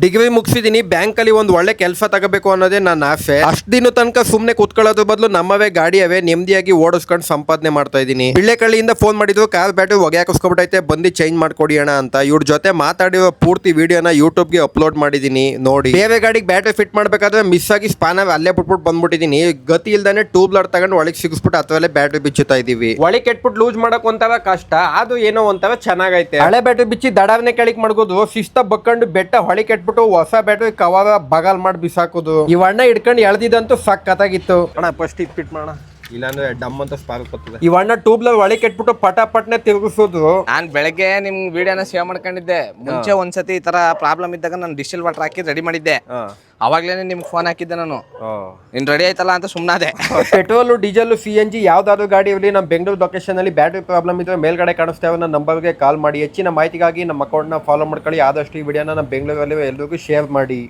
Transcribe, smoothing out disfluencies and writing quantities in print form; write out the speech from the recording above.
Degree ಮುಗಿಸಿದೀನಿ, bank ಅಲ್ಲಿ ಒಂದು ಒಳ್ಳೆ ಕೆಲಸ ತಗೋಬೇಕು ಅನ್ನೋದೇ ನನ್ನ ಆಸೆ. ಅಷ್ಟ್ ದಿನ ತನಕ ಸುಮ್ನೆ ಕೂತ್ಕೊಳ್ಳೋದ್ರ ಬದಲು ನಮ್ಮವೇ ಗಾಡಿ ಅವೇ ನೆಮ್ಮದಿಯಾಗಿ ಓಡಿಸ್ಕೊಂಡು ಸಂಪಾದನೆ ಮಾಡ್ತಾ ಇದೀನಿ. ಬಿಳ್ಳೆಕಳ್ಳಿಯಿಂದ ಫೋನ್ ಮಾಡಿದ್ರು, ಕಾರ್ ಬ್ಯಾಟ್ರಿ ಹೊಗೆ ಹಾಕಿಸ್ಕೊಬಿಟ್ಟೈತೆ, ಬಂದು ಚೇಂಜ್ ಮಾಡ್ಕೊಡಿ ಅಣ್ಣ ಅಂತ. ಇವ್ರ ಜೊತೆ ಮಾತಾಡಿರೋ ಪೂರ್ತಿ ವಿಡಿಯೋನ ಯೂಟ್ಯೂಬ್ಗೆ ಅಪ್ಲೋಡ್ ಮಾಡಿದೀನಿ ನೋಡಿ. ಬೇರೆ ಗಾಡಿಗೆ ಬ್ಯಾಟ್ರಿ ಫಿಟ್ ಮಾಡ್ಬೇಕಾದ್ರೆ ಮಿಸ್ ಆಗಿ ಸ್ಪಾನರ್ ಅಲ್ಲೇ ಬಿಟ್ಬಿಟ್ಟು ಬಂದ್ಬಿಟ್ಟಿದೀನಿ. ಗತಿ ಇಲ್ದಾನೆ ಟ್ಯೂಬ್ಲರ್ ತಗೊಂಡು ಒಳಗೆ ಸಿಗಿಸ್ಬಿಟ್ಟು ಅಥವಾ ಬ್ಯಾಟ್ರಿ ಬಿಚ್ಚುತ್ತಾ ಇದೀವಿ. ಒಳಗೆ ಕೆಟ್ಬಿಟ್ಟು ಲೂಸ್ ಮಾಡಕ್ ಒಂಥರ ಕಷ್ಟ, ಅದು ಏನೋ ಒಂಥರ ಚೆನ್ನಾಗೈತೆ. ಹಳೆ ಬ್ಯಾಟ್ರಿ ಬಿಚ್ಚಿ ದಡಾವನೆ ಕೆಳಗೆ ಮಾಡ್ಕೋದು, ಶಿಸ್ತ ಬಕ್ಕೊಂಡು ಬೆಟ್ಟ ಹೊಳಿ ಕೆಟ್ಬಿಟ್ಟು ಹೊಸ ಬ್ಯಾಟ್ರಿ ಕವರ್ ಬಗಲ್ ಮಾಡಿ ಬಿಸಾಕೋದು. ಈ ಅಣ್ಣ ಹಿಡ್ಕೊಂಡು ಎಳ್ದಿದಂತೂ ಸಕ್ಕತ್ತಾಗಿತ್ತು. ಅಣ್ಣ ಫಸ್ಟ್ ಇದು ಫಿಟ್ ಮಾಡೋಣ, ಇಲ್ಲಾಂದ್ರೆ ಡಮ್ ಅಂತ ಸ್ಪಾರ್ಕ್ ಬರ್ತದೆ. ಈ ಅಣ್ಣ ಟ್ಯೂಬ್ಲರ್ ಒಳಗೆ ಕೆಟ್ಬಿಟ್ಟು ಪಟಪಟ್ನೆ ತಿರುಗಿಸೋದು. ನಾನ್ ಬೆಳಗ್ಗೆ ನಿಮ್ ವಿಡಿಯೋನ ಸೇವ್ ಮಾಡ್ಕೊಂಡಿದ್ದೆ. ಮುಂಚೆ ಒಂದ್ಸತಿ ಈ ತರ ಪ್ರಾಬ್ಲಮ್ ಇದ್ದಾಗ ನಾನು ಡಿಸ್ಟಿಲ್ ವಾಟರ್ ಹಾಕಿ ರೆಡಿ ಮಾಡಿದ್ದೆ. ಅವಾಗ್ಲೇನೆ ನಿಮ್ಗೆ ಫೋನ್ ಹಾಕಿದ್ದೆ ನಾನು, ಇನ್ ರೆಡಿ ಆಯ್ತಲ್ಲ ಅಂತ ಸುಮ್ಮನಾದೆ. ಪೆಟ್ರೋಲ್, ಡೀಸೆಲ್, CNG ಯಾವ್ದಾದ್ರು ಗಾಡಿ ಇರಲಿ, ನಮ್ಮ ಬೆಂಗಳೂರು ಲೊಕೇಶನ್ ಅಲ್ಲಿ ಬ್ಯಾಟ್ರಿ ಪ್ರಾಬ್ಲಮ್ ಇದ್ರೆ ಮೇಲ್ಗಡೆ ಕಾಣಿಸ್ತೇವೆ ನನ್ನ ನಂಬರ್ಗೆ ಕಾಲ್ ಮಾಡಿ. ಹೆಚ್ಚಿನ ಮಾಹಿತಿಗಾಗಿ ನಮ್ಮ ಅಕೌಂಟ್ ನ ಫಾಲೋ ಮಾಡ್ಕೊಳ್ಳಿ. ಆದಷ್ಟು ಈ ವಿಡಿಯೋನ ನಮ್ಮ ಬೆಂಗಳೂರಲ್ಲಿ ಎಲ್ಲರಿಗೂ ಶೇರ್ ಮಾಡಿ.